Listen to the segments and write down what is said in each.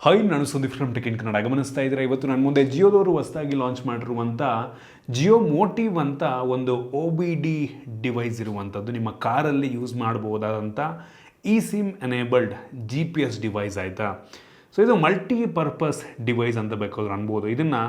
Hi, ನಾನು Sudeep from tech in Kannada. ಗಮನಿಸ್ತಾ ಇದ್ದರೆ ಇವತ್ತು ನನ್ನ ಮುಂದೆ ಜಿಯೋದವರು ಹೊಸದಾಗಿ ಲಾಂಚ್ ಮಾಡಿರುವಂಥ ಜಿಯೋಮೋಟಿವ್ ಅಂತ ಒಂದು OBD ಡಿವೈಸ್ ಇರುವಂಥದ್ದು. ನಿಮ್ಮ ಕಾರಲ್ಲಿ ಯೂಸ್ ಮಾಡ್ಬೋದಾದಂಥ ಸಿಮ್ ಎನೇಬಲ್ಡ್ GPS ಡಿವೈಸ್ ಆಯಿತಾ. ಸೊ ಇದು ಮಲ್ಟಿಪರ್ಪಸ್ ಡಿವೈಸ್ ಅಂತ ಬೇಕಾದ್ರೆ ಅನ್ಬೋದು. ಇದನ್ನು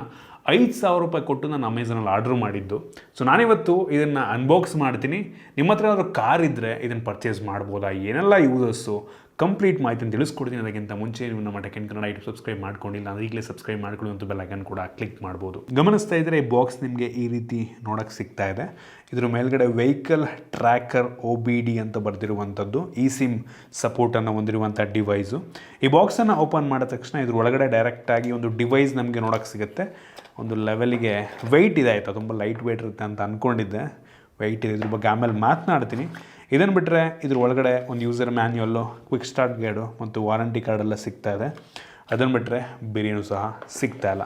5,000 ರೂಪಾಯಿ ಕೊಟ್ಟು ನಾನು ಅಮೆಝಾನಲ್ಲಿ ಆರ್ಡ್ರ್ ಮಾಡಿದ್ದು. ಸೊ ನಾನಿವತ್ತು ಇದನ್ನು ಅನ್ಬಾಕ್ಸ್ ಮಾಡ್ತೀನಿ. ನಿಮ್ಮ ಹತ್ರ ಏನಾದರೂ ಕಾರ್ ಇದ್ದರೆ ಇದನ್ನು ಪರ್ಚೇಸ್ ಮಾಡ್ಬೋದಾ, ಏನೆಲ್ಲ ಯೂಸಸ್ಸು, ಕಂಪ್ಲೀಟ್ ಮಾಹಿತಿನ ತಿಳಿಸ್ಕೊಡ್ತೀನಿ. ಅದಕ್ಕಿಂತ ಮುಂಚೆ ನೀವು ನಮ್ಮ tech in Kannada YouTube subscribe ಮಾಡ್ಕೊಂಡಿಲ್ಲ ಅಂದರೆ ಈಗಲೇ ಸಬ್ಸ್ಕ್ರೈಬ್ ಮಾಡ್ಕೊಳ್ಳಿ ಮತ್ತು ಬೆಲ್ ಐಕಾನ್ ಕೂಡ ಕ್ಲಿಕ್ ಮಾಡ್ಬೋದು. ಗಮನಿಸ್ತಾ ಇದ್ದರೆ ಈ ಬಾಕ್ಸ್ ನಿಮಗೆ ಈ ರೀತಿ ನೋಡೋಕ್ಕೆ ಸಿಗ್ತಾ ಇದೆ. ಇದರ ಮೇಲ್ಗಡೆ ವೆಹಿಕಲ್ ಟ್ರ್ಯಾಕರ್ OBD ಅಂತ ಬರೆದಿರುವಂಥದ್ದು ಸಿಮ್ ಸಪೋರ್ಟನ್ನು ಹೊಂದಿರುವಂಥ ಡಿವೈಸು. ಈ ಬಾಕ್ಸನ್ನು ಓಪನ್ ಮಾಡಿದ ತಕ್ಷಣ ಇದ್ರ ಒಳಗಡೆ ಡೈರೆಕ್ಟಾಗಿ ಒಂದು ಡಿವೈಸ್ ನಮಗೆ ನೋಡೋಕ್ಕೆ ಸಿಗುತ್ತೆ. ಒಂದು ಲೆವೆಲಿಗೆ ವೆಯ್ಟ್ ಇದೆ ಆಯಿತಾ, ತುಂಬ ಲೈಟ್ ವೆಯ್ಟ್ ಇರುತ್ತೆ ಅಂತ ಅಂದ್ಕೊಂಡಿದ್ದೆ. ವೆಯ್ಟ್ ಇದೆ, ಇದ್ರ ಬಗ್ಗೆ ಆಮೇಲೆ ಮಾತನಾಡ್ತೀನಿ. ಇದನ್ನು ಬಿಟ್ಟರೆ ಇದ್ರ ಒಳಗಡೆ ಒಂದು ಯೂಸರ್ ಮ್ಯಾನ್ಯುಯಲ್ಲು, ಕ್ವಿಕ್ ಸ್ಟಾರ್ಟ್ ಗೈಡು ಮತ್ತು ವಾರಂಟಿ ಕಾರ್ಡೆಲ್ಲ ಸಿಗ್ತಾ ಇದೆ. ಅದನ್ನು ಬಿಟ್ಟರೆ ಬೇರೇನೂ ಸಹ ಸಿಗ್ತಾ ಇಲ್ಲ.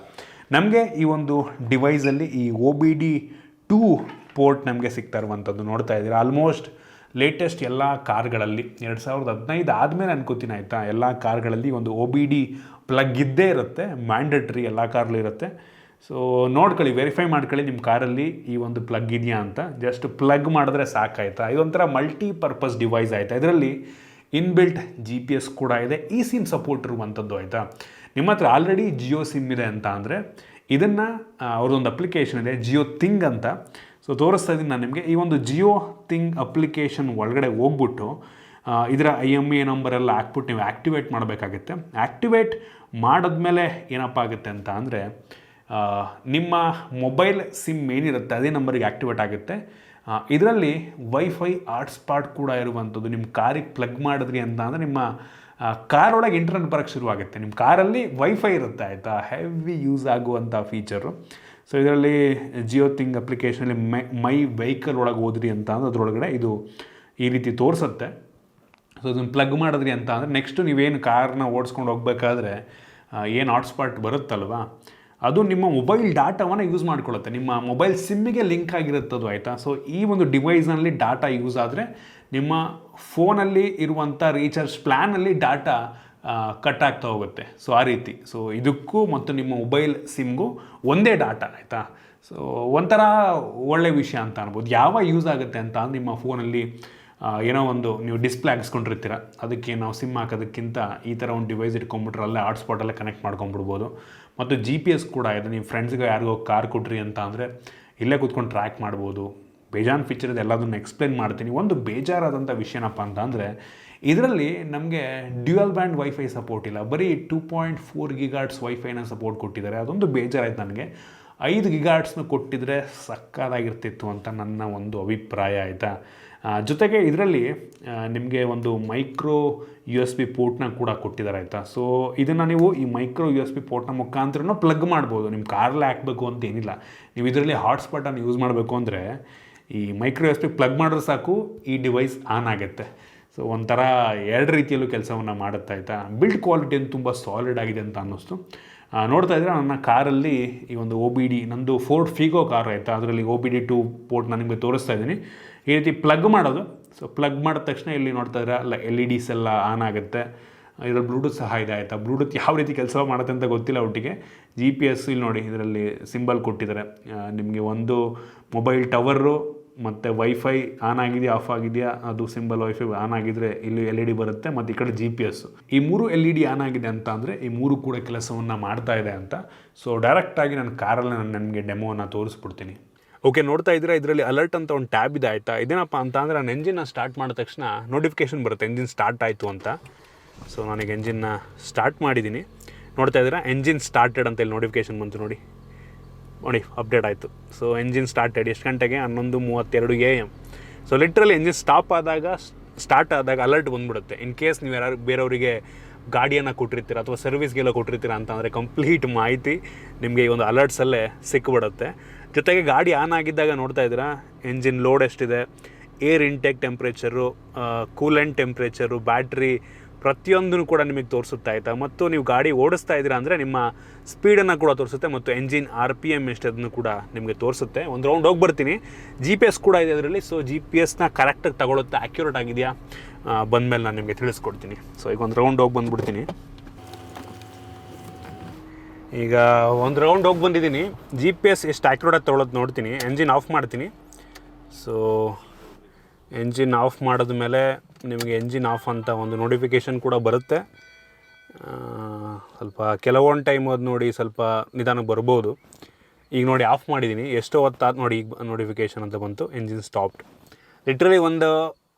ನಮಗೆ ಈ ಒಂದು ಡಿವೈಸಲ್ಲಿ ಈ OBD 2 ಪೋರ್ಟ್ ನಮಗೆ ಸಿಗ್ತಾ ಇರುವಂಥದ್ದು ನೋಡ್ತಾ ಇದ್ದೀರಾ. ಆಲ್ಮೋಸ್ಟ್ ಲೇಟೆಸ್ಟ್ ಎಲ್ಲ ಕಾರ್ಗಳಲ್ಲಿ 2015 ಆದಮೇಲೆ ಅನ್ಕೋತೀನಿ ಆಯಿತಾ, ಎಲ್ಲ ಕಾರ್ಗಳಲ್ಲಿ ಒಂದು OBD ಪ್ಲಗ್ ಇದ್ದೇ ಇರುತ್ತೆ, ಮ್ಯಾಂಡೇಟ್ರಿ ಎಲ್ಲ ಕಾರಲ್ಲಿ ಇರುತ್ತೆ. ಸೊ ನೋಡ್ಕೊಳ್ಳಿ, ವೆರಿಫೈ ಮಾಡ್ಕೊಳ್ಳಿ ನಿಮ್ಮ ಕಾರಲ್ಲಿ ಈ ಒಂದು ಪ್ಲಗ್ ಇದೆಯಾ ಅಂತ. ಜಸ್ಟ್ ಪ್ಲಗ್ ಮಾಡಿದ್ರೆ ಸಾಕಾಯ್ತಾ. ಇದೊಂಥರ ಮಲ್ಟಿಪರ್ಪಸ್ ಡಿವೈಸ್ ಆಯಿತಾ. ಇದರಲ್ಲಿ ಇನ್ಬಿಲ್ಟ್ GPS ಕೂಡ ಇದೆ, ಸಿಮ್ ಸಪೋರ್ಟ್ ಇರುವಂಥದ್ದು ಆಯಿತಾ. ನಿಮ್ಮ ಹತ್ರ ಆಲ್ರೆಡಿ ಜಿಯೋ ಸಿಮ್ ಇದೆ ಅಂತ ಅಂದರೆ ಇದನ್ನು ಅವ್ರದ್ದೊಂದು ಅಪ್ಲಿಕೇಶನ್ ಇದೆ, ಜಿಯೋ ಥಿಂಗ್ ಅಂತ. ಸೊ ತೋರಿಸ್ತಾ ಇದ್ದೀನಿ ನಾನು ನಿಮಗೆ. ಈ ಒಂದು ಜಿಯೋ ಥಿಂಗ್ ಅಪ್ಲಿಕೇಶನ್ ಒಳಗಡೆ ಹೋಗ್ಬಿಟ್ಟು ಇದರ IMEI ನಂಬರ್ ಎಲ್ಲ ಹಾಕ್ಬಿಟ್ಟು ನೀವು ಆ್ಯಕ್ಟಿವೇಟ್ ಮಾಡಬೇಕಾಗುತ್ತೆ. ಆ್ಯಕ್ಟಿವೇಟ್ ಮಾಡಿದ್ಮೇಲೆ ಏನಪ್ಪ ಆಗುತ್ತೆ ಅಂತ ಅಂದರೆ ನಿಮ್ಮ ಮೊಬೈಲ್ ಸಿಮ್ ಏನಿರುತ್ತೆ ಅದೇ ನಂಬರಿಗೆ ಆ್ಯಕ್ಟಿವೇಟ್ ಆಗುತ್ತೆ. ಇದರಲ್ಲಿ ವೈಫೈ ಹಾಟ್ಸ್ಪಾಟ್ ಕೂಡ ಇರುವಂಥದ್ದು. ನಿಮ್ಮ ಕಾರಿಗೆ ಪ್ಲಗ್ ಮಾಡಿದ್ರಿ ಅಂತ ಅಂದರೆ ನಿಮ್ಮ ಕಾರ್ ಒಳಗೆ ಇಂಟರ್ನೆಟ್ ಬರೋಕ್ಕೆ ಶುರುವಾಗುತ್ತೆ. ನಿಮ್ಮ ಕಾರಲ್ಲಿ ವೈಫೈ ಇರುತ್ತೆ ಆಯಿತಾ, ಹೆವಿ ಯೂಸ್ ಆಗುವಂಥ ಫೀಚರು. ಸೊ ಇದರಲ್ಲಿ ಜಿಯೋ ಥಿಂಗ್ ಅಪ್ಲಿಕೇಶನಲ್ಲಿ ಮೈ ವೆಹಿಕಲ್ ಒಳಗೆ ಹೋದ್ರಿ ಅಂತ ಅಂದರೆ ಅದರೊಳಗಡೆ ಇದು ಈ ರೀತಿ ತೋರಿಸುತ್ತೆ. ಸೊ ಇದನ್ನು ಪ್ಲಗ್ ಮಾಡಿದ್ರಿ ಅಂತ ಅಂದರೆ ನೆಕ್ಸ್ಟು ನೀವೇನು ಕಾರ್ನ ಓಡಿಸ್ಕೊಂಡು ಹೋಗ್ಬೇಕಾದ್ರೆ ಏನು ಹಾಟ್ಸ್ಪಾಟ್ ಬರುತ್ತಲ್ವ, ಅದು ನಿಮ್ಮ ಮೊಬೈಲ್ ಡಾಟಾವನ್ನು ಯೂಸ್ ಮಾಡ್ಕೊಳ್ಳುತ್ತೆ. ನಿಮ್ಮ ಮೊಬೈಲ್ ಸಿಮ್ಮಿಗೆ ಲಿಂಕ್ ಆಗಿರುತ್ತದು ಆಯಿತಾ. ಸೊ ಈ ಒಂದು ಡಿವೈಸ್ನಲ್ಲಿ ಡಾಟಾ ಯೂಸ್ ಆದರೆ ನಿಮ್ಮ ಫೋನಲ್ಲಿ ಇರುವಂಥ ರೀಚಾರ್ಜ್ ಪ್ಲ್ಯಾನಲ್ಲಿ ಡಾಟಾ ಕಟ್ ಆಗ್ತಾ ಹೋಗುತ್ತೆ. ಸೊ ಆ ರೀತಿ. ಸೊ ಇದಕ್ಕೂ ಮತ್ತು ನಿಮ್ಮ ಮೊಬೈಲ್ ಸಿಮ್ಗೂ ಒಂದೇ ಡಾಟಾ ಆಯಿತಾ. ಸೊ ಒಂಥರ ಒಳ್ಳೆ ವಿಷಯ ಅಂತ ಅನ್ಬೋದು. ಯಾವ ಯೂಸ್ ಆಗುತ್ತೆ ಅಂತ ನಿಮ್ಮ ಫೋನಲ್ಲಿ ಏನೋ ಒಂದು ನೀವು ಡಿಸ್ಪ್ಲೇ ಹಾಕ್ಸ್ಕೊಂಡಿರ್ತೀರ, ಅದಕ್ಕೆ ನಾವು ಸಿಮ್ ಹಾಕೋದಕ್ಕಿಂತ ಈ ಥರ ಒಂದು ಡಿವೈಸ್ ಇಟ್ಕೊಂಡ್ಬಿಟ್ರೆ ಅಲ್ಲೇ ಹಾಟ್ಸ್ಪಾಟಲ್ಲೇ ಕನೆಕ್ಟ್ ಮಾಡ್ಕೊಂಡ್ಬಿಡ್ಬೋದು. ಮತ್ತು GPS ಕೂಡ ಇದೆ. ನೀವು ಫ್ರೆಂಡ್ಸ್ಗೆ ಯಾರಿಗೋ ಕಾರ್ ಕೊಟ್ರಿ ಅಂತ ಅಂದರೆ ಇಲ್ಲೇ ಕೂತ್ಕೊಂಡು ಟ್ರ್ಯಾಕ್ ಮಾಡ್ಬೋದು. ಬೇಜಾನ್ ಫೀಚರ್ ಇದೆ, ಎಲ್ಲದನ್ನು ಎಕ್ಸ್ಪ್ಲೇನ್ ಮಾಡ್ತೀನಿ. ಒಂದು ಬೇಜಾರಾದಂಥ ವಿಷಯನಪ್ಪ ಅಂತ ಅಂದರೆ ಇದರಲ್ಲಿ ನಮಗೆ ಡ್ಯುಯಲ್ ಬ್ಯಾಂಡ್ ವೈಫೈ ಸಪೋರ್ಟ್ ಇಲ್ಲ, ಬರೀ 2.4 GHz ವೈಫೈನ ಸಪೋರ್ಟ್ ಕೊಟ್ಟಿದ್ದಾರೆ. ಅದೊಂದು ಬೇಜಾರಾಯ್ತು ನನಗೆ. 5 GHz ಕೊಟ್ಟಿದ್ರೆ ಸಕ್ಕತ್ತಾಗಿರ್ತಿತ್ತು ಅಂತ ನನ್ನ ಒಂದು ಅಭಿಪ್ರಾಯ ಆಯಿತಾ. ಜೊತೆಗೆ ಇದರಲ್ಲಿ ನಿಮಗೆ ಒಂದು ಮೈಕ್ರೋ USB ಪೋರ್ಟ್ನ ಕೂಡ ಕೊಟ್ಟಿದ್ದಾರೆ ಆಯಿತಾ. ಸೊ ಇದನ್ನು ನೀವು ಈ ಮೈಕ್ರೋ USB ಪೋರ್ಟ್ನ ಮುಖಾಂತರನೂ ಪ್ಲಗ್ ಮಾಡ್ಬೋದು. ನಿಮ್ಮ ಕಾರಲ್ಲೇ ಹಾಕಬೇಕು ಅಂತ ಏನಿಲ್ಲ. ನೀವು ಇದರಲ್ಲಿ ಹಾಟ್ಸ್ಪಾಟನ್ನು ಯೂಸ್ ಮಾಡಬೇಕು ಅಂದರೆ ಈ ಮೈಕ್ರೋ USB ಪ್ಲಗ್ ಮಾಡಿದ್ರೆ ಸಾಕು, ಈ ಡಿವೈಸ್ ಆನ್ ಆಗುತ್ತೆ. ಸೊ ಒಂಥರ ಎರಡು ರೀತಿಯಲ್ಲೂ ಕೆಲಸವನ್ನು ಮಾಡುತ್ತೆ ಆಯಿತಾ. ಬಿಲ್ಡ್ ಕ್ವಾಲಿಟಿ ಅಂತ ತುಂಬ ಸಾಲಿಡ್ ಆಗಿದೆ ಅಂತ ಅನ್ನಿಸ್ತು. ನೋಡ್ತಾ ಇದ್ದರೆ ನನ್ನ ಕಾರಲ್ಲಿ ಈ ಒಂದು OBD, ನಂದು ಫೋರ್ಡ್ ಫಿಗೋ ಕಾರ್ ಆಯಿತಾ, ಅದರಲ್ಲಿ OBD 2 ಪೋರ್ಟ್ ನಾನು ನಿಮಗೆ ತೋರಿಸ್ತಾ ಇದ್ದೀನಿ. ಈ ರೀತಿ ಪ್ಲಗ್ ಮಾಡೋದು. ಸೊ ಪ್ಲಗ್ ಮಾಡಿದ ತಕ್ಷಣ ಇಲ್ಲಿ ನೋಡ್ತಾ ಇದ್ರೆ LEDs ಎಲ್ಲ ಆನ್ ಆಗುತ್ತೆ. ಇದರಲ್ಲಿ ಬ್ಲೂಟೂತ್ ಸಹ ಇದೆ ಆಯಿತಾ. ಬ್ಲೂಟೂತ್ ಯಾವ ರೀತಿ ಕೆಲಸ ಮಾಡುತ್ತೆ ಅಂತ ಗೊತ್ತಿಲ್ಲ ಒಟ್ಟಿಗೆ. GPS ಇಲ್ಲಿ ನೋಡಿ, ಇದರಲ್ಲಿ ಸಿಂಬಲ್ ಕೊಟ್ಟಿದ್ದಾರೆ. ನಿಮಗೆ ಒಂದು ಮೊಬೈಲ್ ಟವರು ಮತ್ತು ವೈಫೈ ಆನ್ ಆಗಿದೆಯಾ ಆಫ್ ಆಗಿದೆಯಾ, ಅದು ಸಿಂಬಲ್ ವೈಫೈ ಆನ್ ಆಗಿದ್ರೆ ಇಲ್ಲಿ LED ಬರುತ್ತೆ, ಮತ್ತು ಈ ಕಡೆ GPS. ಈ 3 LED ಆನ್ ಆಗಿದೆ ಅಂತ ಅಂದರೆ ಈ 3 ಕೂಡ ಕೆಲಸವನ್ನು ಮಾಡ್ತಾ ಇದೆ ಅಂತ. ಸೊ ಡೈರೆಕ್ಟಾಗಿ ನನ್ನ ಕಾರಲ್ಲಿ ನಾನು ನನಗೆ ಡೆಮೋವನ್ನು ತೋರಿಸ್ಬಿಡ್ತೀನಿ. ಓಕೆ, ನೋಡ್ತಾ ಇದ್ದರೆ ಇದರಲ್ಲಿ ಅಲರ್ಟ್ ಅಂತ ಒಂದು ಟ್ಯಾಬ್ ಇದೆ ಆಯಿತಾ. ಇದೇನಪ್ಪ ಅಂತ ಅಂದರೆ ನಾನು ಎಂಜಿನ್ನ ಸ್ಟಾರ್ಟ್ ಮಾಡಿದ ತಕ್ಷಣ ನೋಟಿಫಿಕೇಷನ್ ಬರುತ್ತೆ ಎಂಜಿನ್ ಸ್ಟಾರ್ಟ್ ಆಯಿತು ಅಂತ. ಸೊ ನನಗೆ ಎಂಜಿನ್ನ ಸ್ಟಾರ್ಟ್ ಮಾಡಿದ್ದೀನಿ. ನೋಡ್ತಾ ಇದ್ದೀರಾ, ಎಂಜಿನ್ ಸ್ಟಾರ್ಟೆಡ್ ಅಂತ ಇಲ್ಲಿ ನೋಟಿಫಿಕೇಷನ್ ಬಂತು ನೋಡಿ. ಅಪ್ಡೇಟ್ ಆಯಿತು. ಸೊ ಎಂಜಿನ್ ಸ್ಟಾರ್ಟೆಡ್ ಎಷ್ಟು ಗಂಟೆಗೆ 11:32 AM. So literally engine start ಆದಾಗ ಅಲರ್ಟ್ ಬಂದುಬಿಡುತ್ತೆ. ಇನ್ ಕೇಸ್ ನೀವು ಯಾರು ಬೇರೆಯವರಿಗೆ ಗಾಡಿಯನ್ನು ಕೊಟ್ಟಿರ್ತೀರ ಅಥವಾ ಸರ್ವಿಸ್ಗೆಲ್ಲ ಕೊಟ್ಟಿರ್ತೀರ ಅಂತಂದರೆ ಕಂಪ್ಲೀಟ್ ಮಾಹಿತಿ ನಿಮಗೆ ಈ ಒಂದು ಅಲರ್ಟ್ಸಲ್ಲೇ ಸಿಕ್ಕಿಬಿಡುತ್ತೆ. ಜೊತೆಗೆ ಗಾಡಿ ಆನ್ ಆಗಿದ್ದಾಗ ನೋಡ್ತಾ ಇದ್ದೀರಾ ಎಂಜಿನ್ ಲೋಡ್ ಎಷ್ಟಿದೆ, air intake temperature, coolant temperature, battery, ಪ್ರತಿಯೊಂದನ್ನು ಕೂಡ ನಿಮಗೆ ತೋರಿಸುತ್ತಾ ಆಯಿತಾ. ಮತ್ತು ನೀವು ಗಾಡಿ ಓಡಿಸ್ತಾ ಇದ್ದೀರಾ ಅಂದರೆ ನಿಮ್ಮ ಸ್ಪೀಡನ್ನು ಕೂಡ ತೋರಿಸುತ್ತೆ ಮತ್ತು ಎಂಜಿನ್ RPM ಎಷ್ಟದನ್ನು ಕೂಡ ನಿಮಗೆ ತೋರಿಸುತ್ತೆ. ಒಂದು ರೌಂಡ್ ಹೋಗಿ ಬರ್ತೀನಿ. GPS ಕೂಡ ಇದೆ ಅದರಲ್ಲಿ. ಸೊ GPSನ ಕರೆಕ್ಟಾಗಿ ತಗೊಳುತ್ತೆ, ಆ್ಯಕ್ಯುರೇಟ್ ಆಗಿದೆಯಾ ಬಂದಮೇಲೆ ನಾನು ನಿಮಗೆ ತಿಳಿಸ್ಕೊಡ್ತೀನಿ. ಸೊ ಈಗ ಒಂದು ರೌಂಡ್ ಹೋಗಿ ಬಂದುಬಿಡ್ತೀನಿ. ಈಗ ಒಂದು ರೌಂಡ್ ಹೋಗಿ ಬಂದಿದ್ದೀನಿ. GPS ಎಷ್ಟು ಆ್ಯಕ್ಯುರೇಟಾಗಿ ತೊಗೊಳೋದು ನೋಡ್ತೀನಿ. ಎಂಜಿನ್ ಆಫ್ ಮಾಡ್ತೀನಿ. ಸೊ ಎಂಜಿನ್ ಆಫ್ ಮಾಡಿದ್ಮೇಲೆ ನಿಮಗೆ ಎಂಜಿನ್ ಆಫ್ ಅಂತ ಒಂದು ನೋಟಿಫಿಕೇಷನ್ ಕೂಡ ಬರುತ್ತೆ. ಸ್ವಲ್ಪ ಕೆಲವೊಂದು ಟೈಮ್ ಅದು ನೋಡಿ ಸ್ವಲ್ಪ ನಿಧಾನಕ್ಕೆ ಬರ್ಬೋದು. ಈಗ ನೋಡಿ ಆಫ್ ಮಾಡಿದ್ದೀನಿ, ಎಷ್ಟೋ ಹೊತ್ತಾದ ನೋಡಿ ಈಗ ನೋಟಿಫಿಕೇಷನ್ ಅಂತ ಬಂತು, ಎಂಜಿನ್ ಸ್ಟಾಪ್ಡ್. ಲಿಟ್ರಲಿ ಒಂದು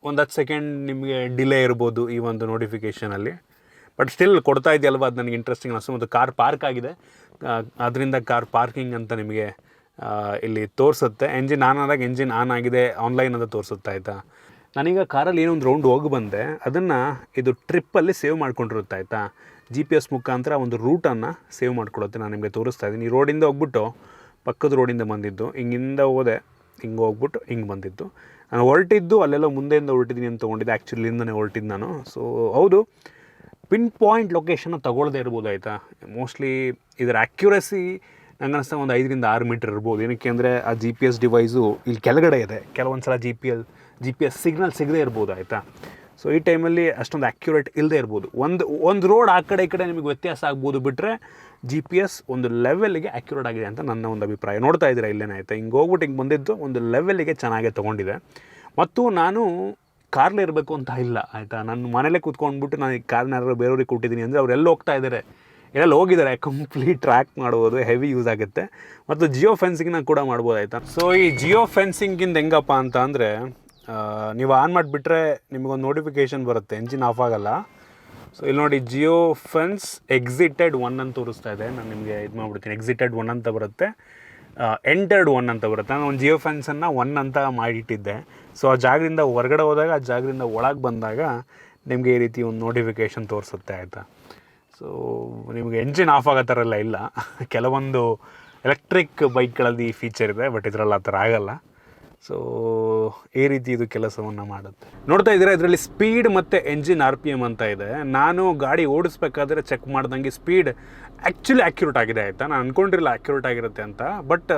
10 ಸೆಕೆಂಡ್ ನಿಮಗೆ ಡಿಲೇ ಇರ್ಬೋದು ಈ ಒಂದು ನೋಟಿಫಿಕೇಷನಲ್ಲಿ. ಬಟ್ ಸ್ಟಿಲ್ ಕೊಡ್ತಾ ಇದೆಯಲ್ವ, ಅದು ನನಗೆ ಇಂಟ್ರೆಸ್ಟಿಂಗ್ ಅನಿಸ್ತು. ಮತ್ತು ಕಾರ್ ಪಾರ್ಕ್ ಆಗಿದೆ, ಅದರಿಂದ ಕಾರ್ ಪಾರ್ಕಿಂಗ್ ಅಂತ ನಿಮಗೆ ಇಲ್ಲಿ ತೋರಿಸುತ್ತೆ. ಎಂಜಿನ್ ಆನ್ ಆದಾಗ ಎಂಜಿನ್ ಆನ್ ಆಗಿದೆ ಆನ್ಲೈನ್ ಅಂತ ತೋರಿಸುತ್ತೆ. ಆಯಿತಾ, ನಾನೀಗ ಕಾರಲ್ಲಿ ಏನೊಂದು ರೌಂಡ್ ಹೋಗಿ ಬಂದೆ, ಅದನ್ನು ಇದು ಟ್ರಿಪ್ಪಲ್ಲಿ ಸೇವ್ ಮಾಡ್ಕೊಂಡಿರುತ್ತೆ. ಆಯಿತಾ, GPS ಮುಖಾಂತರ ಒಂದು ರೂಟನ್ನು ಸೇವ್ ಮಾಡ್ಕೊಡುತ್ತೆ. ನಾನು ನಿಮಗೆ ತೋರಿಸ್ತಾ ಇದ್ದೀನಿ. ಈ ರೋಡಿಂದ ಹೋಗ್ಬಿಟ್ಟು ಪಕ್ಕದ ರೋಡಿಂದ ಬಂದಿದ್ದು, ಹಿಂಗಿಂದ ಹೋದೆ, ಹಿಂಗೆ ಹೋಗ್ಬಿಟ್ಟು ಹಿಂಗೆ ಬಂದಿದ್ದು. ನಾನು ಹೊರಟಿದ್ದು ಅಲ್ಲೆಲ್ಲೋ ಮುಂದೆಯಿಂದ ಹೊರಟಿದ್ದೀನಿ ಅಂತ ತೊಗೊಂಡಿದ್ದೆ, ಆ್ಯಕ್ಚುಲಿ ಇಂದನೇ ಹೊರಟಿದ್ದು ನಾನು. ಸೊ ಹೌದು, ಪಿನ್ ಪಾಯಿಂಟ್ ಲೊಕೇಶನ್ನ ತೊಗೊಳ್ಳದೇ ಇರ್ಬೋದು. ಆಯಿತಾ, ಮೋಸ್ಟ್ಲಿ ಇದರ ಆ್ಯಕ್ಯುರಸಿ ನಂಗೆ ಅನಿಸ್ತಾ ಒಂದು 5 ರಿಂದ 6 ಮೀಟ್ರ್ ಇರ್ಬೋದು. ಏನಕ್ಕೆ ಅಂದರೆ ಆ GPS ಡಿವೈಸು ಇಲ್ಲಿ ಕೆಳಗಡೆ ಇದೆ, ಕೆಲವೊಂದು ಸಲ GPS ಸಿಗ್ನಲ್ ಸಿಗದೇ ಇರ್ಬೋದು. ಆಯಿತಾ, ಸೊ ಈ ಟೈಮಲ್ಲಿ ಅಷ್ಟೊಂದು ಆ್ಯಕ್ಯುರೇಟ್ ಇಲ್ಲದೆ ಇರ್ಬೋದು. ಒಂದು ರೋಡ್ ಆ ಕಡೆ ಈ ಕಡೆ ನಿಮಗೆ ವ್ಯತ್ಯಾಸ ಆಗ್ಬೋದು, ಬಿಟ್ಟರೆ GPS ಒಂದು ಲೆವೆಲ್ಗೆ ಆ್ಯಕ್ಯುರೇಟ್ ಆಗಿದೆ ಅಂತ ನನ್ನ ಒಂದು ಅಭಿಪ್ರಾಯ. ನೋಡ್ತಾ ಇದ್ದೀರಾ ಇಲ್ಲೇನೆ. ಆಯಿತಾ, ಹಿಂಗೆ ಹೋಗ್ಬಿಟ್ಟು ಹಿಂಗೆ ಬಂದಿದ್ದು ಒಂದು ಲೆವೆಲ್ಗೆ ಚೆನ್ನಾಗೇ ತೊಗೊಂಡಿದೆ. ಮತ್ತು ನಾನು ಕಾರ್ಲೇ ಇರಬೇಕು ಅಂತ ಇಲ್ಲ. ಆಯಿತಾ, ನಾನು ಮನೇಲೇ ಕೂತ್ಕೊಂಡ್ಬಿಟ್ಟು ನಾನು ಈ ಕಾರ್ನ ಯಾರು ಬೇರೆಯವ್ರಿಗೆ ಕೊಟ್ಟಿದ್ದೀನಿ ಅಂದರೆ ಅವ್ರು ಎಲ್ಲಿ ಹೋಗ್ತಾ ಇದ್ದಾರೆ, ಎಲ್ಲೆಲ್ಲಿ ಹೋಗಿದ್ದಾರೆ ಕಂಪ್ಲೀಟ್ ಟ್ರ್ಯಾಕ್ ಮಾಡ್ಬೋದು, ಹೆವಿ ಯೂಸ್ ಆಗುತ್ತೆ. ಮತ್ತು ಜಿಯೋ ಫೆನ್ಸಿಂಗ್ನ ಕೂಡ ಮಾಡ್ಬೋದು. ಆಯಿತಾ, ಸೊ ಈ ಜಿಯೋ ಫೆನ್ಸಿಂಗಿಂದ ಹೆಂಗಪ್ಪ ಅಂತ ಅಂದರೆ, ನೀವು ಆನ್ ಮಾಡಿಬಿಟ್ರೆ ನಿಮಗೊಂದು ನೋಟಿಫಿಕೇಷನ್ ಬರುತ್ತೆ, ಎಂಜಿನ್ ಆಫ್ ಆಗೋಲ್ಲ. ಸೊ ಇಲ್ಲಿ ನೋಡಿ, ಜಿಯೋ ಫೆನ್ಸ್ ಎಕ್ಸಿಟೆಡ್ 1 ಅಂತ ತೋರಿಸ್ತಾ ಇದೆ. ನಾನು ನಿಮಗೆ ಇದು ಮಾಡಿಬಿಡ್ತೀನಿ, ಎಕ್ಸಿಟೆಡ್ 1 ಅಂತ ಬರುತ್ತೆ, ಎಂಟರ್ಡ್ 1 ಅಂತ ಬರುತ್ತೆ. ನಾನು ಒಂದು ಜಿಯೋ ಫೆನ್ಸನ್ನು 1 ಅಂತ ಮಾಡಿಟ್ಟಿದ್ದೆ. ಸೊ ಆ ಜಾಗದಿಂದ ಹೊರಗಡೆ ಹೋದಾಗ, ಆ ಜಾಗದಿಂದ ಒಳಗೆ ಬಂದಾಗ ನಿಮಗೆ ಈ ರೀತಿ ಒಂದು ನೋಟಿಫಿಕೇಷನ್ ತೋರಿಸುತ್ತೆ. ಆಯಿತಾ, ಸೊ ನಿಮಗೆ ಎಂಜಿನ್ ಆಫ್ ಆಗೋ ಥರ ಎಲ್ಲ ಇಲ್ಲ. ಕೆಲವೊಂದು ಎಲೆಕ್ಟ್ರಿಕ್ ಬೈಕ್ಗಳಲ್ಲಿ ಈ ಫೀಚರ್ ಇದೆ, ಬಟ್ ಇದರಲ್ಲಿ ಆ ಥರ ಆಗೋಲ್ಲ. ಸೊ ಈ ರೀತಿ ಇದು ಕೆಲಸವನ್ನು ಮಾಡುತ್ತೆ. ನೋಡ್ತಾ ಇದ್ದೀರಾ, ಇದರಲ್ಲಿ ಸ್ಪೀಡ್ ಮತ್ತು ಎಂಜಿನ್ RPM ಅಂತ ಇದೆ. ನಾನು ಗಾಡಿ ಓಡಿಸ್ಬೇಕಾದ್ರೆ ಚೆಕ್ ಮಾಡ್ದಂಗೆ ಸ್ಪೀಡ್ ಆ್ಯಕ್ಚುಲಿ ಆ್ಯಕ್ಯುರೇಟ್ ಆಗಿದೆ. ಆಯಿತಾ, ನಾನು ಅಂದ್ಕೊಂಡಿರಲಿಲ್ಲ ಆ್ಯಕ್ಯುರೇಟ್ ಆಗಿರುತ್ತೆ ಅಂತ, ಬಟ್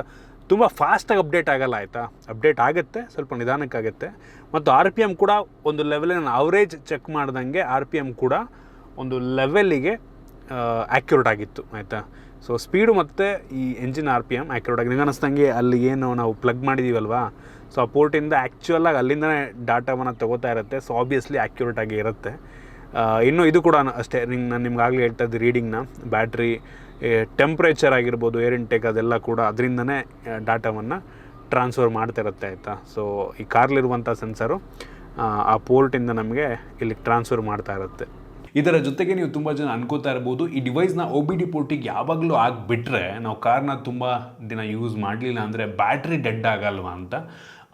ತುಂಬ ಫಾಸ್ಟಾಗಿ ಅಪ್ಡೇಟ್ ಆಗೋಲ್ಲ. ಆಯಿತಾ, ಅಪ್ಡೇಟ್ ಆಗುತ್ತೆ, ಸ್ವಲ್ಪ ನಿಧಾನಕ್ಕಾಗುತ್ತೆ. ಮತ್ತು RPM ಕೂಡ ಒಂದು ಲೆವೆಲಿಗೆ, ನಾನು ಅವರೇಜ್ ಚೆಕ್ ಮಾಡ್ದಂಗೆ RPM ಕೂಡ ಒಂದು ಲೆವೆಲ್ಲಿಗೆ ಆ್ಯಕ್ಯುರೇಟ್ ಆಗಿತ್ತು. ಆಯಿತಾ, ಸೊ ಸ್ಪೀಡು ಮತ್ತು ಈ ಎಂಜಿನ್ RPM ಆ್ಯಕ್ಯುರೇಟ್ ಆಗಿ. ನಿಮಗೆ ಅನ್ನಿಸ್ದಂಗೆ ಅಲ್ಲಿ ಏನು ನಾವು ಪ್ಲಗ್ ಮಾಡಿದ್ದೀವಲ್ವಾ, ಸೊ ಆ ಪೋರ್ಟಿಂದ ಆ್ಯಕ್ಚುಲಾಗಿ ಅಲ್ಲಿಂದನೇ ಡಾಟಾವನ್ನು ತೊಗೋತಾ ಇರುತ್ತೆ. ಸೊ ಆಬ್ವಿಯಸ್ಲಿ ಆ್ಯಕ್ಯುರೇಟ್ ಆಗಿ ಇರುತ್ತೆ. ಇನ್ನು ಇದು ಕೂಡ ಅಷ್ಟೇ, ನಾನು ನಿಮ್ಗಾಗಲೇ ಹೇಳ್ತಾ ಇದ್ದೆ ರೀಡಿಂಗ್ನ, ಬ್ಯಾಟ್ರಿ ಟೆಂಪ್ರೇಚರ್ ಆಗಿರ್ಬೋದು, ಏರ್ ಇಂಟೇಕ್, ಅದೆಲ್ಲ ಕೂಡ ಅದರಿಂದನೇ ಡಾಟಾವನ್ನು ಟ್ರಾನ್ಸ್ಫರ್ ಮಾಡ್ತಾ ಇರುತ್ತೆ. ಆಯಿತಾ, ಸೊ ಈ ಕಾರ್ಲಿರುವಂಥ ಸೆನ್ಸರು ಆ ಪೋರ್ಟಿಂದ ನಮಗೆ ಇಲ್ಲಿ ಟ್ರಾನ್ಸ್ಫರ್ ಮಾಡ್ತಾ ಇರುತ್ತೆ. ಇದರ ಜೊತೆಗೆ ನೀವು ತುಂಬ ಜನ ಅನ್ಕೋತಾ ಇರ್ಬೋದು, ಈ ಡಿವೈಸ್ನ OBD ಪೋರ್ಟಿಗೆ ಯಾವಾಗಲೂ ಆಗಿಬಿಟ್ರೆ ನಾವು ಕಾರ್ನ ತುಂಬ ದಿನ ಯೂಸ್ ಮಾಡಲಿಲ್ಲ ಅಂದರೆ ಬ್ಯಾಟ್ರಿ ಡೆಡ್ ಆಗಲ್ವಾ ಅಂತ.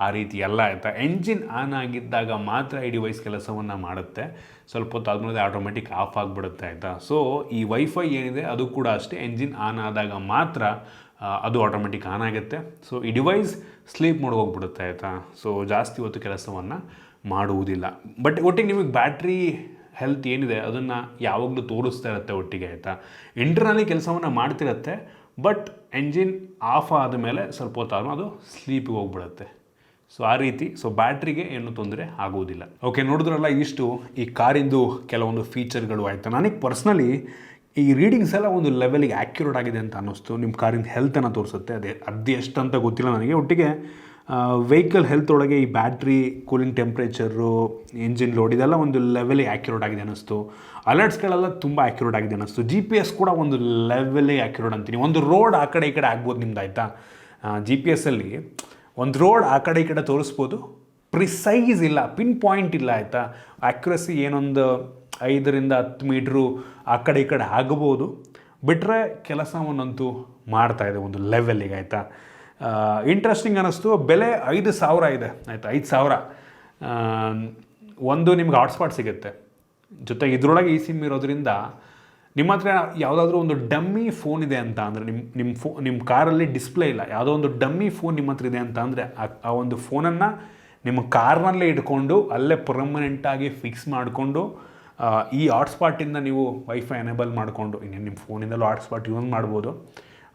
ಆ ರೀತಿ ಎಲ್ಲ. ಆಯಿತಾ, ಎಂಜಿನ್ ಆನ್ ಆಗಿದ್ದಾಗ ಮಾತ್ರ ಈ ಡಿವೈಸ್ ಕೆಲಸವನ್ನು ಮಾಡುತ್ತೆ. ಸ್ವಲ್ಪ ಹೊತ್ತು ಆದಮೇಲೆ ಆಟೋಮೆಟಿಕ್ ಆಫ್ ಆಗಿಬಿಡುತ್ತೆ. ಆಯಿತಾ, ಸೊ ಈ ವೈಫೈ ಏನಿದೆ ಅದು ಕೂಡ ಅಷ್ಟೇ, ಎಂಜಿನ್ ಆನ್ ಆದಾಗ ಮಾತ್ರ ಅದು ಆಟೋಮೆಟಿಕ್ ಆನ್ ಆಗುತ್ತೆ. ಸೊ ಈ ಡಿವೈಸ್ ಸ್ಲೀಪ್ ಮೋಡ್ ಹೋಗ್ಬಿಡುತ್ತೆ. ಆಯಿತಾ, ಸೊ ಜಾಸ್ತಿ ಹೊತ್ತು ಕೆಲಸವನ್ನು ಮಾಡುವುದಿಲ್ಲ. ಬಟ್ ಒಟ್ಟಿಗೆ ನಿಮಗೆ ಬ್ಯಾಟ್ರಿ ಹೆಲ್ತ್ ಏನಿದೆ ಅದನ್ನು ಯಾವಾಗಲೂ ತೋರಿಸ್ತಾ ಇರುತ್ತೆ ಒಟ್ಟಿಗೆ. ಆಯಿತಾ, ಇಂಟರ್ನಲ್ಲಿ ಕೆಲಸವನ್ನು ಮಾಡ್ತಿರುತ್ತೆ, ಬಟ್ ಎಂಜಿನ್ ಆಫ್ ಆದಮೇಲೆ ಸ್ವಲ್ಪ ಹೊತ್ತಾದ್ಮೇಲೆ ಅದು ಸ್ಲೀಪಿಗೆ ಹೋಗ್ಬಿಡುತ್ತೆ. ಸೊ ಆ ರೀತಿ. ಸೊ ಬ್ಯಾಟ್ರಿಗೆ ಏನು ತೊಂದರೆ ಆಗೋದಿಲ್ಲ. ಓಕೆ, ನೋಡಿದ್ರಲ್ಲ, ಇಷ್ಟು ಈ ಕಾರಿಂದು ಕೆಲವೊಂದು ಫೀಚರ್ಗಳು. ಆಯಿತಾ, ನನಗೆ ಪರ್ಸ್ನಲಿ ಈ ರೀಡಿಂಗ್ಸ್ ಎಲ್ಲ ಒಂದು ಲೆವೆಲಿಗೆ ಆ್ಯಕ್ಯುರೇಟ್ ಆಗಿದೆ ಅಂತ ಅನ್ನಿಸ್ತು. ನಿಮ್ಮ ಕಾರಿನ ಹೆಲ್ತನ್ನು ತೋರಿಸುತ್ತೆ. ಅದು ಎಷ್ಟಂತ ಗೊತ್ತಿಲ್ಲ ನನಗೆ. ಒಟ್ಟಿಗೆ ವೆಹಿಕಲ್ ಹೆಲ್ತ್ ಒಳಗೆ ಈ battery, cooling temperature, engine load, ಇದೆಲ್ಲ ಒಂದು ಲೆವೆಲಿಗೆ ಆ್ಯಕ್ಯುರೇಟ್ ಆಗಿದೆ ಅನ್ನಿಸ್ತು. ಅಲರ್ಟ್ಸ್ಗಳೆಲ್ಲ ತುಂಬ ಆ್ಯಕ್ಯುರೇಟ್ ಆಗಿದೆ ಅನ್ನಿಸ್ತು. GPS ಕೂಡ ಒಂದು ಲೆವೆಲಿಗೆ ಆ್ಯಕ್ಯುರೇಟ್ ಅಂತೀನಿ. ಒಂದು ರೋಡ್ ಆ ಕಡೆ ಈ ಕಡೆ ಆಗ್ಬೋದು ನಿಮ್ದು. ಆಯಿತಾ, GPSಲ್ಲಿ ಒಂದು ರೋಡ್ ಆ ಕಡೆ ಈ ಕಡೆ ತೋರಿಸ್ಬೋದು, ಪ್ರಿಸೈಸ್ ಇಲ್ಲ, ಪಿನ್ ಪಾಯಿಂಟ್ ಇಲ್ಲ. ಆಯಿತಾ, ಆ್ಯಕ್ಯುರಸಿ ಏನೊಂದು 5 ರಿಂದ 10 ಮೀಟ್ರು ಆ ಕಡೆ ಈ ಕಡೆ ಆಗ್ಬೋದು, ಬಿಟ್ಟರೆ ಕೆಲಸವನ್ನಂತೂ ಮಾಡ್ತಾಯಿದೆ ಒಂದು ಲೆವೆಲ್ಲಿಗೆ. ಆಯಿತಾ, ಇಂಟ್ರೆಸ್ಟಿಂಗ್ ಅನ್ನಿಸ್ತು. ಬೆಲೆ 5,000 ಇದೆ. ಆಯಿತಾ, 5,000. ಒಂದು ನಿಮ್ಗೆ ಹಾಟ್ಸ್ಪಾಟ್ ಸಿಗುತ್ತೆ, ಜೊತೆಗೆ ಇದರೊಳಗೆ eSIM ಇರೋದ್ರಿಂದ ನಿಮ್ಮ ಹತ್ರ ಯಾವುದಾದ್ರೂ ಒಂದು ಡಮ್ಮಿ ಫೋನ್ ಇದೆ ಅಂತ ಅಂದರೆ, ನಿಮ್ಮ ಕಾರಲ್ಲಿ ಡಿಸ್ಪ್ಲೇ ಇಲ್ಲ, ಯಾವುದೋ ಒಂದು ಡಮ್ಮಿ ಫೋನ್ ನಿಮ್ಮ ಹತ್ರ ಇದೆ ಅಂತ ಅಂದರೆ ಆ ಒಂದು ಫೋನನ್ನು ನಿಮ್ಮ ಕಾರ್ನಲ್ಲೇ ಇಟ್ಕೊಂಡು ಅಲ್ಲೇ ಪರ್ಮನೆಂಟಾಗಿ ಫಿಕ್ಸ್ ಮಾಡಿಕೊಂಡು ಈ ಹಾಟ್ಸ್ಪಾಟಿಂದ ನೀವು ವೈಫೈ ಎನೇಬಲ್ ಮಾಡಿಕೊಂಡು ಇನ್ನೇನು ನಿಮ್ಮ ಫೋನಿಂದಲೂ ಹಾಟ್ಸ್ಪಾಟ್ ಯೂಸ್ ಮಾಡ್ಬೋದು,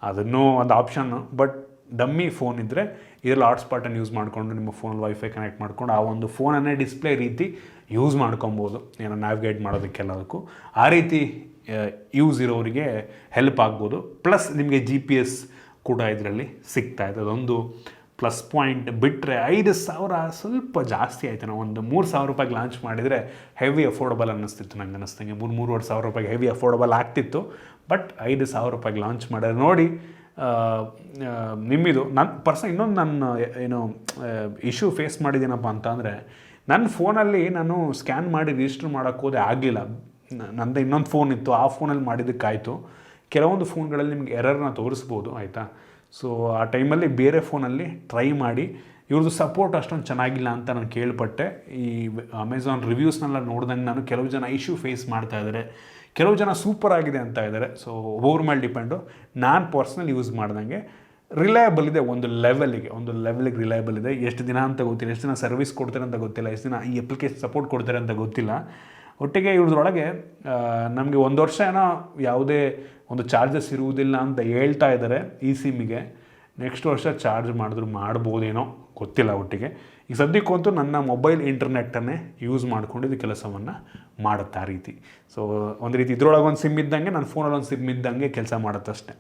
ಅದನ್ನೂ ಒಂದು ಆಪ್ಷನ್ನು. ಬಟ್ ಡಮ್ಮಿ ಫೋನ್ ಇದ್ದರೆ ಇದರಲ್ಲಿ ಹಾಟ್ಸ್ಪಾಟನ್ನು ಯೂಸ್ ಮಾಡಿಕೊಂಡು ನಿಮ್ಮ ಫೋನಲ್ಲಿ ವೈಫೈ ಕನೆಕ್ಟ್ ಮಾಡ್ಕೊಂಡು ಆ ಒಂದು ಫೋನನ್ನೇ ಡಿಸ್ಪ್ಲೇ ರೀತಿ ಯೂಸ್ ಮಾಡ್ಕೊಬೋದು, ಏನೋ ನ್ಯಾವಿಗೇಟ್ ಮಾಡೋದಕ್ಕೆಲ್ಲದಕ್ಕೂ. ಆ ರೀತಿ ಯೂಸ್ ಇರೋರಿಗೆ ಹೆಲ್ಪ್ ಆಗ್ಬೋದು. ಪ್ಲಸ್ ನಿಮಗೆ GPS ಕೂಡ ಇದರಲ್ಲಿ ಸಿಗ್ತಾ ಇದೆ. ಅದೊಂದು ಪ್ಲಸ್ ಪಾಯಿಂಟ್. ಬಿಟ್ಟರೆ 5,000 ಸ್ವಲ್ಪ ಜಾಸ್ತಿ ಆಯಿತು. ನಾವು ಒಂದು 3,000 ರೂಪಾಯಿಗೆ ಲಾಂಚ್ ಮಾಡಿದರೆ ಹೆವಿ ಅಫೋರ್ಡಬಲ್ ಅನ್ನಿಸ್ತಿತ್ತು. ನಂಗೆ ಅನ್ನಿಸ್ತಂಗೆ 3,500 ರೂಪಾಯಿಗೆ ಹೆವಿ ಅಫೋರ್ಡಬಲ್ ಆಗ್ತಿತ್ತು. ಬಟ್ 5,000 ರೂಪಾಯಿಗೆ ಲಾಂಚ್ ಮಾಡಿದ್ರೆ ನೋಡಿ, ನಿಮ್ಮಿದು ನನ್ನ ಇನ್ನೊಂದು ನನ್ನ ಏನು ಇಶ್ಯೂ ಫೇಸ್ ಮಾಡಿದ್ದೀನಪ್ಪ ಅಂತ ಅಂದರೆ, ನನ್ನ ಫೋನಲ್ಲಿ ನಾನು ಸ್ಕ್ಯಾನ್ ಮಾಡಿ ರಿಜಿಸ್ಟರ್ ಮಾಡೋಕ್ಕೆ ಹೋದೆ, ಆಗಲಿಲ್ಲ. ನಂದು ಇನ್ನೊಂದು ಫೋನ್ ಇತ್ತು, ಆ ಫೋನಲ್ಲಿ ಮಾಡಿದ್ದಕ್ಕಾಯಿತು. ಕೆಲವೊಂದು ಫೋನ್ಗಳಲ್ಲಿ ನಿಮ್ಗೆ ಎರರ್ನ ತೋರಿಸ್ಬೋದು, ಆಯಿತಾ. ಸೊ ಆ ಟೈಮಲ್ಲಿ ಬೇರೆ ಫೋನಲ್ಲಿ ಟ್ರೈ ಮಾಡಿ, ಇವ್ರದ್ದು ಸಪೋರ್ಟ್ ಅಷ್ಟೊಂದು ಚೆನ್ನಾಗಿಲ್ಲ ಅಂತ ನಾನು ಕೇಳ್ಪಟ್ಟೆ. ಈ ಅಮೆಝಾನ್ ರಿವ್ಯೂಸ್ನೆಲ್ಲ ನೋಡ್ದಂಗೆ ನಾನು ಕೆಲವು ಜನ ಇಶ್ಯೂ ಫೇಸ್ ಮಾಡ್ತಾ ಇದ್ದಾರೆ, ಕೆಲವು ಜನ ಸೂಪರ್ ಆಗಿದೆ ಅಂತ ಇದ್ದಾರೆ. ಸೊ ಒಬ್ಬರ ಮೇಲೆ ಡಿಪೆಂಡು. ನಾನು ಪರ್ಸ್ನಲ್ ಯೂಸ್ ಮಾಡ್ದಂಗೆ ರಿಲಯಬಲ್ ಇದೆ, ಒಂದು ಲೆವೆಲಿಗೆ ರಿಲಯಬಲ್ ಇದೆ. ಎಷ್ಟು ದಿನ ಅಂತ ಗೊತ್ತಿಲ್ಲ, ಎಷ್ಟು ದಿನ ಸರ್ವಿಸ್ ಕೊಡ್ತಾರೆ ಅಂತ ಗೊತ್ತಿಲ್ಲ, ಎಷ್ಟು ದಿನ ಈ ಅಪ್ಲಿಕೇಶನ್ ಸಪೋರ್ಟ್ ಕೊಡ್ತಾರೆ ಅಂತ ಗೊತ್ತಿಲ್ಲ. ಒಟ್ಟಿಗೆ ಇವ್ರದ್ರೊಳಗೆ ನಮಗೆ 1 ವರ್ಷ ಏನೋ ಯಾವುದೇ ಒಂದು ಚಾರ್ಜಸ್ ಇರುವುದಿಲ್ಲ ಅಂತ ಹೇಳ್ತಾ ಇದ್ದಾರೆ ಈ ಸಿಮ್ಮಿಗೆ. ನೆಕ್ಸ್ಟ್ ವರ್ಷ ಚಾರ್ಜ್ ಮಾಡಿದ್ರು ಮಾಡ್ಬೋದೇನೋ ಗೊತ್ತಿಲ್ಲ. ಒಟ್ಟಿಗೆ ಈಗ ಸದ್ಯಕ್ಕಂತೂ ನನ್ನ ಮೊಬೈಲ್ ಇಂಟರ್ನೆಟ್ಟನ್ನೇ ಯೂಸ್ ಮಾಡ್ಕೊಂಡು ಇದು ಕೆಲಸವನ್ನು ಮಾಡುತ್ತೆ ಆ ರೀತಿ. ಸೊ ಒಂದು ರೀತಿ ಇದ್ರೊಳಗೆ ಒಂದು ಸಿಮ್ ಇದ್ದಂಗೆ, ನನ್ನ ಫೋನಲ್ಲಿ ಒಂದು ಸಿಮ್ ಇದ್ದಂಗೆ ಕೆಲಸ ಮಾಡುತ್ತಷ್ಟೆ.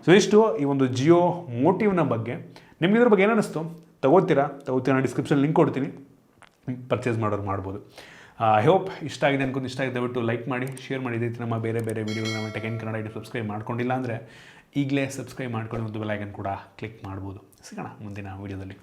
ಸೊ ಇಷ್ಟು ಈ ಒಂದು ಜಿಯೋ ಮೋಟಿವ್ನ ಬಗ್ಗೆ. ನಿಮ್ಗೆ ಇದ್ರ ಬಗ್ಗೆ ಏನು ಅನ್ನಿಸ್ತು? ತಗೋತೀರಾ? ಡಿಸ್ಕ್ರಿಪ್ಷನ್ ಲಿಂಕ್ ಕೊಡ್ತೀನಿ, ಪರ್ಚೇಸ್ ಮಾಡೋರು ಮಾಡ್ಬೋದು. ಐ ಹೋಪ್ ಇಷ್ಟ ಆಗಿದೆ ಅನ್ಕೊಂಡು. ಇಷ್ಟ ಆಗಿದೆ ದಯವಿಟ್ಟು ಲೈಕ್ ಮಾಡಿ, ಶೇರ್ ಮಾಡಿ. ನಮ್ಮ ಬೇರೆ ವೀಡಿಯೋಗಳು ನಮ್ಮ ಟೆಕ್ ಇನ್ ಕನ್ನಡ ಸಬ್ಸ್ಕ್ರೈಬ್ ಮಾಡ್ಕೊಂಡಿಲ್ಲ ಅಂದರೆ ಈಗಲೇ ಸಬ್ಸ್ಕ್ರೈಬ್ ಮಾಡ್ಕೊಂಡು ಒಂದು ಬೆಲ್ ಐಕನ್ ಕೂಡ ಕ್ಲಿಕ್ ಮಾಡ್ಬೋದು. ಸಿಗೋಣ ಮುಂದಿನ ವೀಡಿಯೋದಲ್ಲಿ.